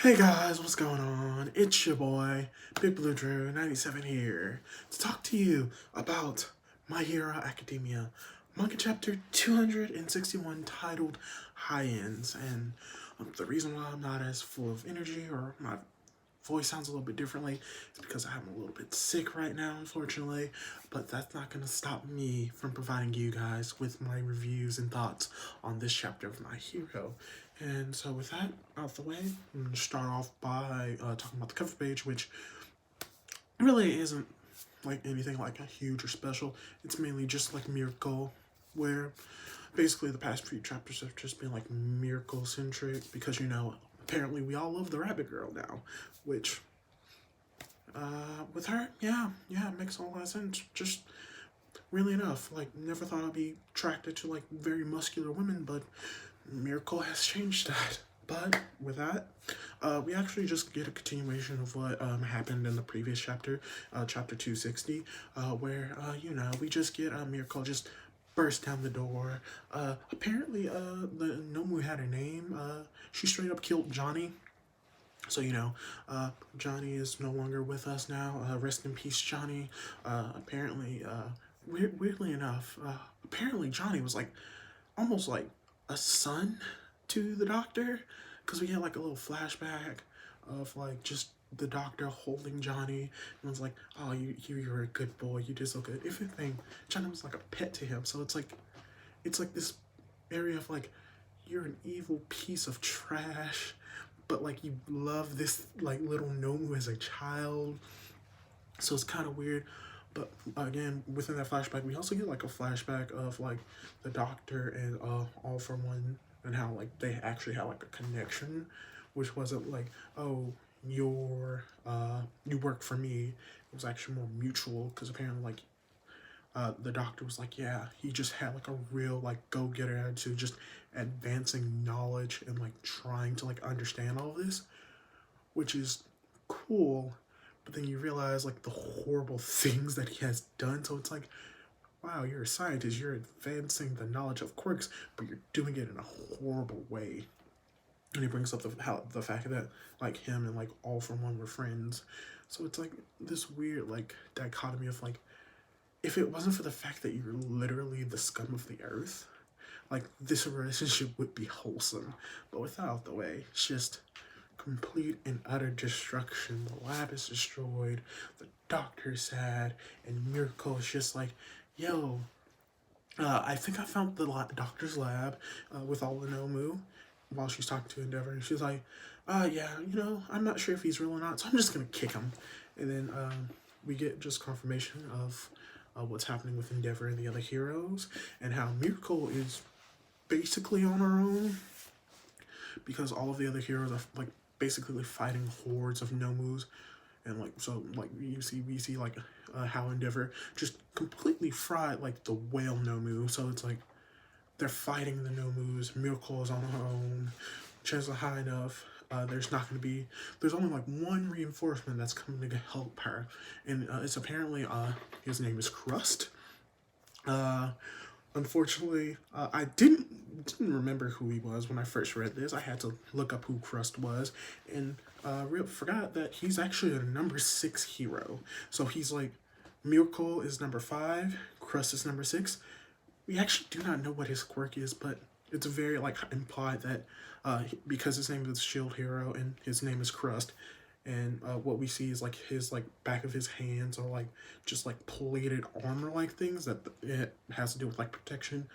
Hey guys, what's going on? It's your boy, Big Blue Drew 97 here to talk to you about My Hero Academia manga chapter 261 titled High Ends. And the reason why I'm not as full of energy or my voice sounds a little bit differently is because I'm a little bit sick right now, unfortunately, but that's not going to stop me from providing you guys with my reviews and thoughts on this chapter of My Hero. And so with that out the way, I'm going to start off by talking about the cover page, which really isn't like anything like a huge or special. It's mainly just like Mirko, where basically the past few chapters have just been like Mirko centric because apparently we all love the rabbit girl now, which with her, yeah, it makes a lot of sense. Just really enough, like never thought I'd be attracted to like very muscular women, but Mirko has changed that. But with that, we actually just get a continuation of what happened in the previous chapter, chapter 260, where, we just get Mirko just burst down the door. Apparently, the Nomu had a name. She straight up killed Johnny. So, Johnny is no longer with us now. Rest in peace, Johnny. Apparently, weirdly enough, apparently Johnny was like almost like a son to the doctor, because we had like a little flashback of like just the doctor holding Johnny and was like, oh, you're a good boy, you did so good. If anything, Johnny was like a pet to him. So it's like this area of like, you're an evil piece of trash, but like you love this like little Nomu as a child. So it's kind of weird. But again, within that flashback, we also get like a flashback of like the doctor and All for One, and how like they actually had like a connection, which wasn't like, oh, you work for me. It was actually more mutual, because apparently like the doctor was like, yeah, he just had like a real like go-getter attitude, just advancing knowledge and like trying to like understand all this, which is cool. But then you realize like the horrible things that he has done. So it's like, wow, you're a scientist, you're advancing the knowledge of quirks, but you're doing it in a horrible way. And he brings up the fact that like him and like All for One were friends. So it's like this weird like dichotomy of like, if it wasn't for the fact that you're literally the scum of the earth, like this relationship would be wholesome. But without the way, it's just complete and utter destruction. The lab is destroyed, the doctor's sad, and Mirko is just like, yo, I think I found the doctor's lab with all the Nomu, while she's talking to Endeavor, and she's like, yeah, I'm not sure if he's real or not, so I'm just gonna kick him. And then we get just confirmation of what's happening with Endeavor and the other heroes, and how Mirko is basically on her own, because all of the other heroes are like basically fighting hordes of Nomus. And like, so like we see like how Endeavor just completely fried like the whale Nomu. So it's like they're fighting the Nomus. Mirko is on her own. Chances are high enough there's only like one reinforcement that's coming to help her, and it's apparently his name is Crust. Unfortunately, I didn't remember who he was when I first read this. I had to look up who Crust was, and forgot that he's actually a number 6 hero. So he's like, Mirko is number 5, Crust is number 6. We actually do not know what his quirk is, but it's very like implied that because his name is Shield Hero and his name is Crust, and what we see is like his like back of his hands are like just like plated armor like things that it has to do with like protection,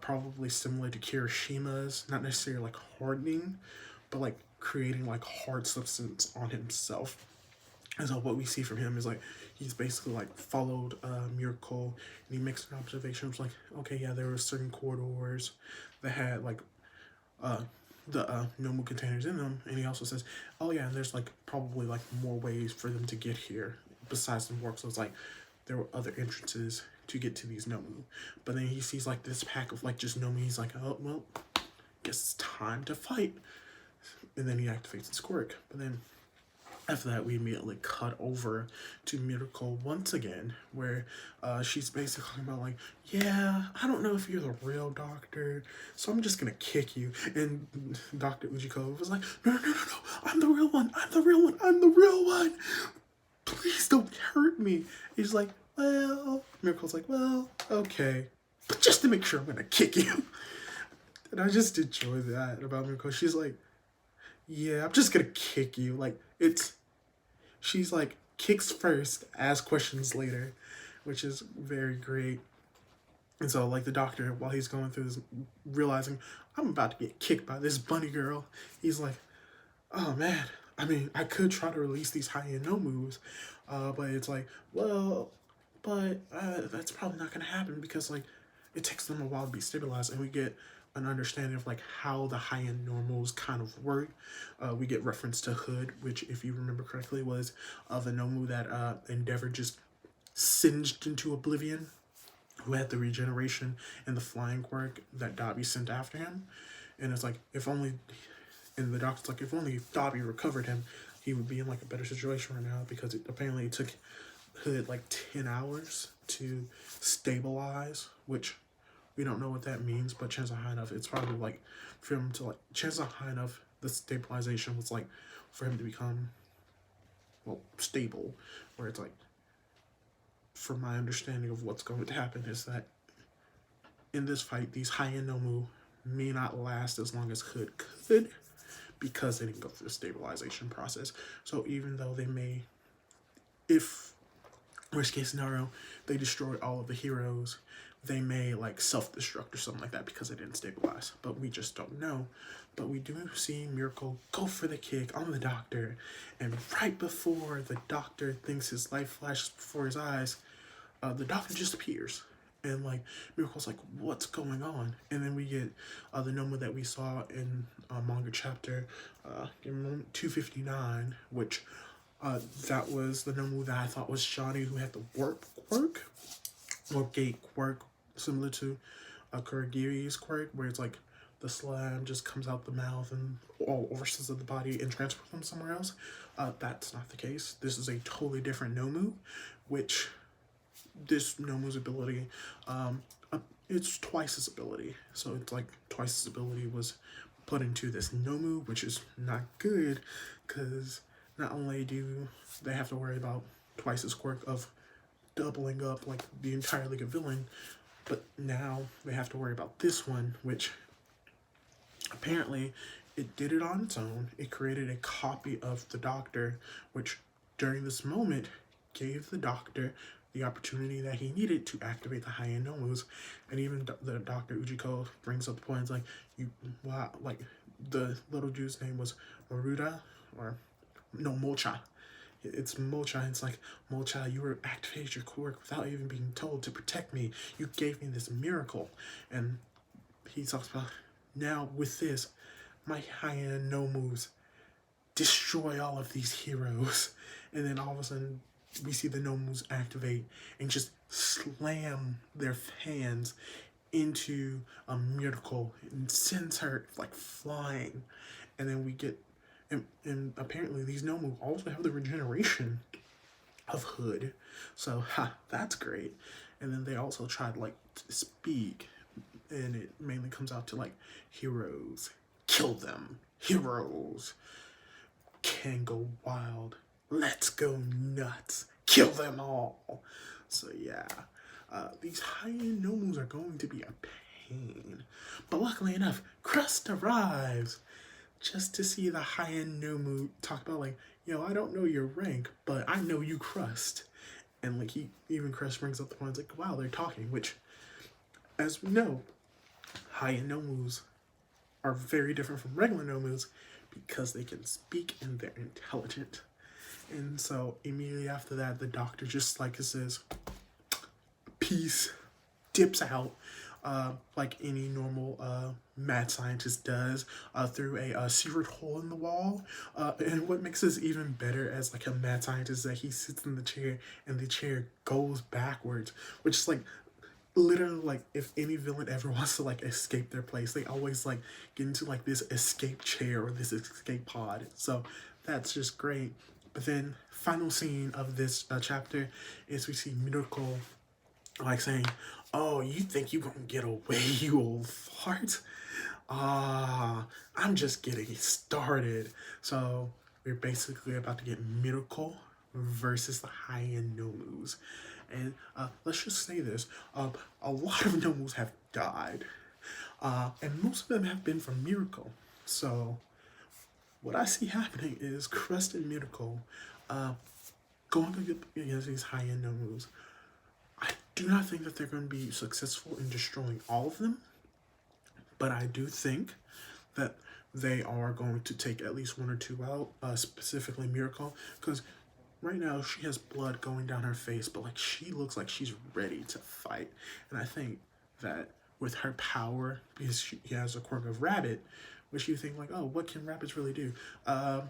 probably similar to Kirishima's, not necessarily like hardening, but like creating like hard substance on himself. And so what we see from him is like he's basically like followed Mirko, and he makes an observation of like, okay, yeah, there were certain corridors that had like the Nomu containers in them, and he also says, oh yeah, and there's like probably like more ways for them to get here besides the warp. So it's like there were other entrances to get to these Nomu. But then he sees like this pack of like just Nomu. He's like, oh well, guess it's time to fight. And then he activates his quirk. But then After that, we immediately cut over to Mirko once again, where she's basically talking about like, yeah, I don't know if you're the real doctor, so I'm just gonna kick you. And Dr. Ujiko was like, no, no, no, no, no, I'm the real one, I'm the real one, I'm the real one. Please don't hurt me. He's like, well, Mirko's like, well, okay, but just to make sure, I'm gonna kick you. And I just enjoy that about Mirko. She's like, yeah, I'm just gonna kick you. Like, she's like, kicks first, asks questions later, which is very great. And so, like, the doctor, while he's going through this, realizing, I'm about to get kicked by this bunny girl, he's like, oh man, I mean, I could try to release these high-end no moves, but it's like, well, but that's probably not gonna happen because, like, it takes them a while to be stabilized, and we get an understanding of like how the high-end normals kind of work. We get reference to Hood, which, if you remember correctly, was the Nomu that Endeavor just singed into oblivion, who had the regeneration and the flying quirk that Dobby sent after him. And it's like, if only, and the doctor's like, if only Dobby recovered him, he would be in like a better situation right now, because apparently it took Hood like 10 hours to stabilize, which we don't know what that means, but chances are high enough it's probably like for him to like, chances are high enough the stabilization was like for him to become, well, stable, where it's like, from my understanding of what's going to happen, is that in this fight, these high-end Nomu may not last as long as Hood could, because they didn't go through the stabilization process. So even though they may, if worst case scenario, they destroy all of the heroes, they may like self-destruct or something like that because they didn't stabilize. But we just don't know. But we do see Mirko go for the kick on the doctor, and right before the doctor thinks his life flashes before his eyes, the doctor just appears. And like Mirko's like, what's going on? And then we get the Nomu that we saw in manga chapter 259, which that was the Nomu that I thought was Johnny, who had the warp quirk, or gate quirk, similar to Kuragiri's quirk, where it's like the slime just comes out the mouth and all orifices of the body and transfers them somewhere else. That's not the case. This is a totally different Nomu, which this Nomu's ability, it's twice his ability. So it's like twice his ability was put into this Nomu, which is not good, because not only do they have to worry about twice his quirk of doubling up like the entire League of Villain, but now they have to worry about this one, which apparently it did it on its own. It created a copy of the Doctor, which during this moment gave the Doctor the opportunity that he needed to activate the high-end Nomus. And even the Dr. Ujiko brings up the point, like, wow, like the little dude's name was Maruda, or no, Mocha. It's Mocha. It's like, Mocha, you were activated your quirk without even being told to protect me. You gave me this miracle. And he talks about, now with this, my high-end Nomus destroy all of these heroes. And then all of a sudden, we see the Nomus activate and just slam their hands into a Mirko and sends her like flying. And then we get, and apparently these Nomu also have the regeneration of Hood, so that's great. And then they also tried like to speak, and it mainly comes out to like, heroes, kill them, heroes can go wild, let's go nuts, kill them all. So yeah, these high-end Nomus are going to be a pain, but luckily enough, Crust arrives just to see the high-end Nomu talk about like, yo, I don't know your rank, but I know you, Crust. And like, even Crust brings up the point, like, wow, they're talking, which, as we know, high-end Nomus are very different from regular Nomus because they can speak and they're intelligent. And so immediately after that, the Doctor just like says, peace, dips out, like any normal mad scientist does, through a secret hole in the wall. And what makes this even better as like a mad scientist is that he sits in the chair and the chair goes backwards, which is like literally like, if any villain ever wants to like escape their place, they always like get into like this escape chair or this escape pod. So that's just great. then final scene of this chapter is we see Mirko like saying, "Oh, you think you gonna get away, you old fart? I'm just getting started." So we're basically about to get Mirko versus the high-end Nomus. And let's just say this, a lot of Nomus have died. And most of them have been from Mirko. So what I see happening is Crest and Mirko going up against these high-end Nomus. I do not think that they're going to be successful in destroying all of them, but I do think that they are going to take at least one or two out, specifically Mirko, because right now she has blood going down her face, but like she looks like she's ready to fight. And I think that with her power, because she has a quirk of rabbit, which you think like, oh, what can rabbits really do? I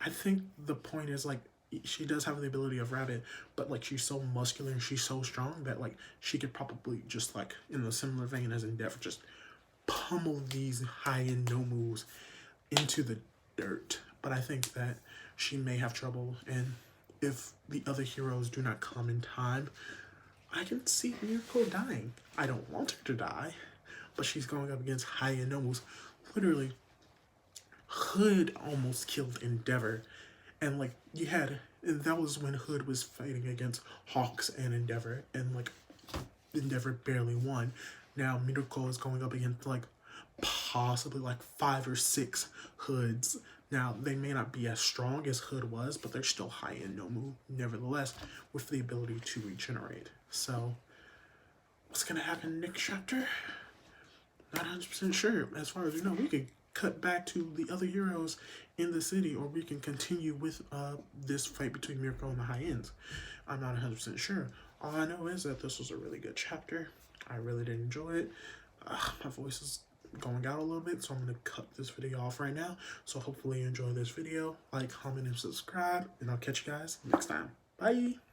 think the point is like she does have the ability of rabbit, but like she's so muscular and she's so strong that like she could probably just like in a similar vein as Endeavor just pummel these high-end Nomus into the dirt. But I think that she may have trouble, and if the other heroes do not come in time, I can see Mirko dying. I don't want her to die, but she's going up against high-end Nomus. Literally, Hood almost killed Endeavor, and like and that was when Hood was fighting against Hawks and Endeavor, and like Endeavor barely won. Now Mirko is going up against like possibly like 5 or 6 Hoods. Now they may not be as strong as Hood was, but they're still high-end Nomu nevertheless, with the ability to regenerate. So what's gonna happen next chapter? Not 100% sure. As far as we know, we could cut back to the other heroes in the city, or we can continue with this fight between Mirko and the high ends. I'm not 100% sure. All I know is that this was a really good chapter. I really did enjoy it. My voice is going out a little bit, so I'm going to cut this video off right now. So hopefully you enjoy this video. Like, comment, and subscribe, and I'll catch you guys next time. Bye!